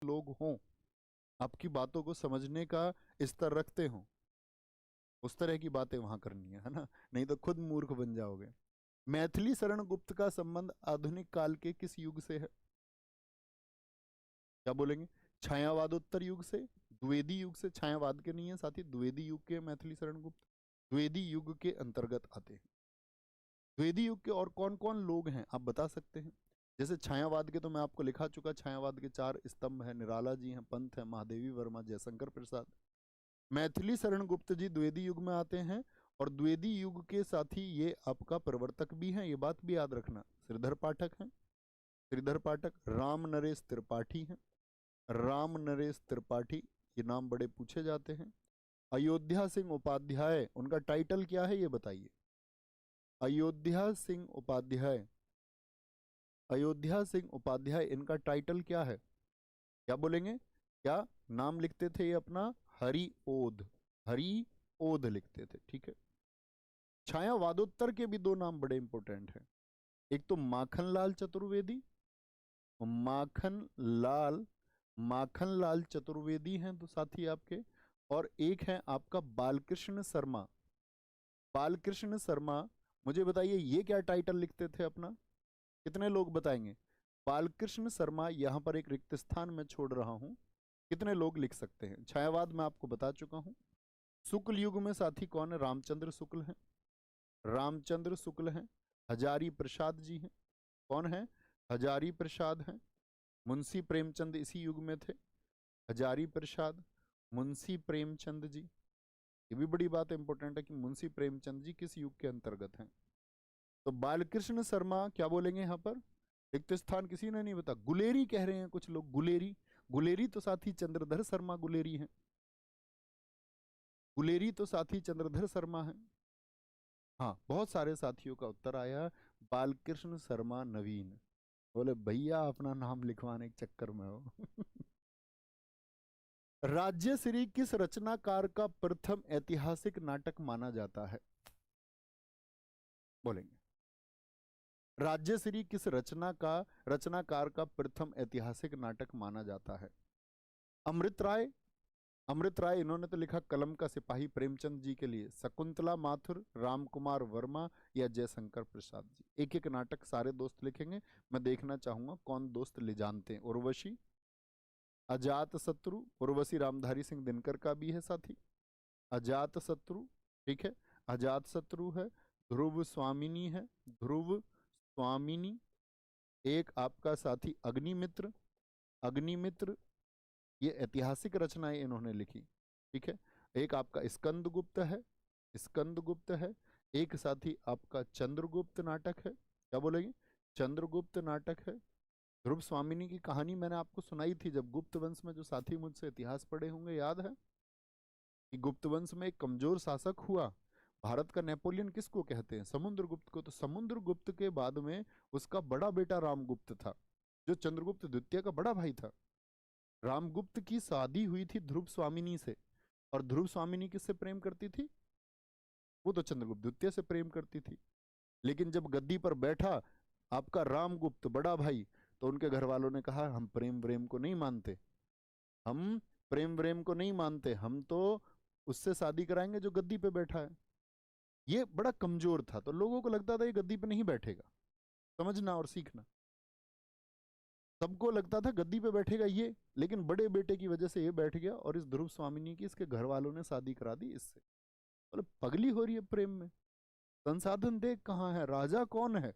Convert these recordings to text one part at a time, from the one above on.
लोग हों, आपकी बातों को समझने का स्तर रखते हों, उस तरह की बातें वहां करनी है ना, नहीं तो खुद मूर्ख बन जाओगे। मैथिली शरण गुप्त का संबंध आधुनिक काल के किस युग से है? क्या बोलेंगे? छायावादोत्तर युग से, द्विवेदी युग से। छायावाद के नहीं है साथी, द्विवेदी युग के मैथिली शरण गुप्त द्विवेदी युग के अंतर्गत आते हैं। द्विवेदी युग के और कौन कौन लोग हैं आप बता सकते हैं? जैसे छायावाद के तो मैं आपको लिखा चुका, छायावाद के 4 स्तंभ है, निराला जी हैं, पंत है, महादेवी वर्मा, जयशंकर प्रसाद। मैथिली शरण गुप्त जी द्विवेदी युग में आते हैं, और द्विवेदी युग के साथ ही ये आपका प्रवर्तक भी हैं, ये बात भी याद रखना। श्रीधर पाठक हैं, श्रीधर पाठक। राम नरेश त्रिपाठी हैं, राम नरेश त्रिपाठी, ये नाम बड़े पूछे जाते हैं। अयोध्या सिंह उपाध्याय, उनका टाइटल क्या है ये बताइए? अयोध्या सिंह उपाध्याय, अयोध्या सिंह उपाध्याय, इनका टाइटल क्या है? क्या बोलेंगे? क्या नाम लिखते थे ये अपना? हरि ओध, हरि ओध लिखते थे, ठीक है। छायावादोत्तर के भी 2 नाम बड़े इंपॉर्टेंट हैं, एक तो माखनलाल चतुर्वेदी, माखनलाल, माखनलाल चतुर्वेदी हैं तो साथी आपके, और एक है आपका बालकृष्ण शर्मा। बालकृष्ण शर्मा, मुझे बताइए ये क्या टाइटल लिखते थे अपना? कितने लोग बताएंगे? बालकृष्ण शर्मा, यहां पर एक रिक्त स्थान में छोड़ रहा हूं, कितने लोग लिख सकते हैं? छायावाद मैं आपको बता चुका हूं। शुक्ल युग में साथी कौन है? रामचंद्र शुक्ल हैं, रामचंद्र शुक्ल हैं। हजारी प्रसाद जी हैं, कौन है? हजारी प्रसाद हैं। मुंशी प्रेमचंद इसी युग में थे, हजारी प्रसाद, मुंशी प्रेमचंद जी। ये भी बड़ी बात इंपॉर्टेंट है कि मुंशी प्रेमचंद जी किस युग के अंतर्गत हैं। तो बालकृष्ण शर्मा, क्या बोलेंगे यहां पर? रिक्त स्थान किसी ने नहीं बता, गुलेरी कह रहे हैं कुछ लोग, गुलेरी। गुलेरी तो साथी चंद्रधर शर्मा गुलेरी हैं, गुलेरी तो साथी चंद्रधर शर्मा हैं। हाँ, बहुत सारे साथियों का उत्तर आया बालकृष्ण शर्मा नवीन। बोले भैया अपना नाम लिखवाने के चक्कर में हो। राज्यश्री किस रचनाकार का प्रथम ऐतिहासिक नाटक माना जाता है? बोलेंगे राज्यश्री किस रचनाकार का प्रथम ऐतिहासिक नाटक माना जाता है? अमृत राय, अमृत राय इन्होंने तो लिखा कलम का सिपाही प्रेमचंद जी के लिए। शकुंतला माथुर, राम कुमार वर्मा, या जयशंकर प्रसाद जी? एक एक नाटक सारे दोस्त लिखेंगे, मैं देखना चाहूंगा कौन दोस्त ले जानते हैं। उर्वशी, अजात शत्रु, उर्वशी रामधारी सिंह दिनकर का भी है साथी। अजात शत्रु, ठीक है, अजात शत्रु है। ध्रुव स्वामिनी है, ध्रुव स्वामिनी। एक आपका साथी अग्निमित्र, अग्निमित्र, ये ऐतिहासिक रचनाएं इन्होंने लिखी, ठीक है। एक आपका स्कंदगुप्त है, स्कंदगुप्त है। एक साथी आपका चंद्रगुप्त नाटक है, क्या बोलेंगे? चंद्रगुप्त नाटक है। ध्रुव स्वामिनी की कहानी मैंने आपको सुनाई थी जब गुप्त वंश में, जो साथी मुझसे इतिहास पढ़े होंगे याद है कि गुप्त वंश में एक कमजोर शासक हुआ। भारत का नेपोलियन किसको कहते हैं? समुद्रगुप्त को। तो समुद्रगुप्त के बाद में उसका बड़ा बेटा रामगुप्त था, जो चंद्रगुप्त द्वितीय का बड़ा भाई था। रामगुप्त की शादी हुई थी ध्रुव स्वामिनी से, और ध्रुव स्वामिनी किससे प्रेम करती थी? वो तो चंद्रगुप्त द्वितीय से प्रेम करती थी। लेकिन जब गद्दी पर बैठा आपका रामगुप्त बड़ा भाई, तो उनके घर वालों ने कहा हम प्रेम व्रेम को नहीं मानते, हम प्रेम व्रेम को नहीं मानते, हम तो उससे शादी कराएंगे जो गद्दी पे बैठा है। ये बड़ा कमजोर था, तो लोगों को लगता था ये गद्दी पे नहीं बैठेगा। समझना और सीखना, सबको लगता था गद्दी पे बैठेगा ये, लेकिन बड़े बेटे की वजह से ये बैठ गया, और इस ध्रुव स्वामिनी की इसके घर वालों ने शादी करा दी इससे। बोले पगली हो रही है प्रेम में, संसाधन देख कहाँ है, राजा कौन है,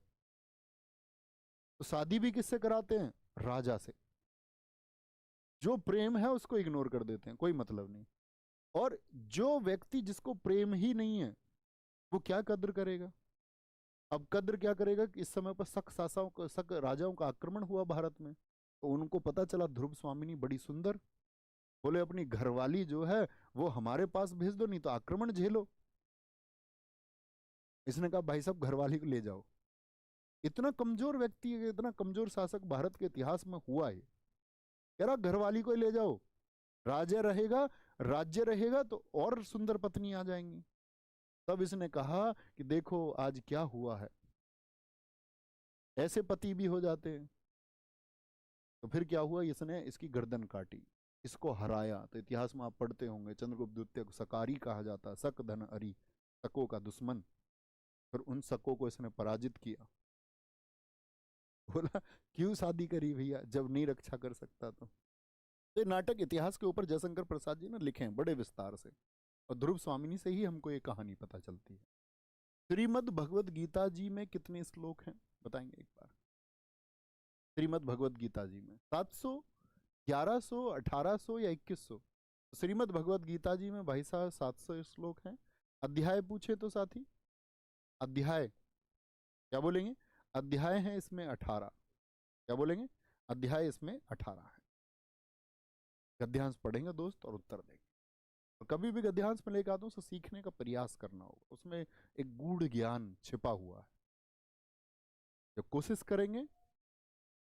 तो शादी भी किससे कराते हैं? राजा से। जो प्रेम है उसको इग्नोर कर देते हैं, कोई मतलब नहीं। और जो व्यक्ति जिसको प्रेम ही नहीं है, वो क्या कद्र करेगा? अब कद्र क्या करेगा कि इस समय पर शक शासकों का, शक राजाओं का आक्रमण हुआ भारत में, तो उनको पता चला ध्रुव स्वामिनी बड़ी सुंदर। बोले अपनी घरवाली जो है वो हमारे पास भेज दो, नहीं तो आक्रमण झेलो। इसने कहा भाई साहब घरवाली को ले जाओ। इतना कमजोर व्यक्ति, इतना कमजोर शासक भारत के इतिहास में हुआ है, कह रहा घरवाली को ही ले जाओ, राज्य रहेगा, राज्य रहेगा तो और सुंदर पत्नी आ जाएंगी। तब इसने कहा कि देखो आज क्या हुआ है, ऐसे पति भी हो जाते हैं। तो फिर क्या हुआ, इसने इसकी गर्दन काटी, इसको हराया। तो इतिहास में आप पढ़ते होंगे चंद्रगुप्त द्वितीय को सकारी कहा जाता है, शक धन अरी, शकों का दुश्मन। फिर उन शकों को इसने पराजित किया। बोला क्यों शादी करी भैया जब नहीं रक्षा कर सकता तो। ये नाटक इतिहास के ऊपर जयशंकर प्रसाद जी ने लिखे हैं बड़े विस्तार से, और ध्रुव स्वामिनी से ही हमको ये कहानी पता चलती है। श्रीमद् भगवद गीता जी में कितने श्लोक हैं बताएंगे एक बार? श्रीमद् भगवद गीता जी में 700, 1100, 1800 या 2100? श्रीमद् भगवद गीता जी में भाई साहब 700 श्लोक हैं। अध्याय पूछे तो साथी, अध्याय क्या बोलेंगे? अध्याय है इसमें 18। क्या बोलेंगे? अध्याय इसमें 18 है। गद्यांश पढ़ेंगे दोस्त और उत्तर देंगे। और कभी भी गद्यांश में लेकर आता हूं तो सीखने का प्रयास करना होगा, उसमें एक गूढ़ ज्ञान छिपा हुआ है। जब कोशिश करेंगे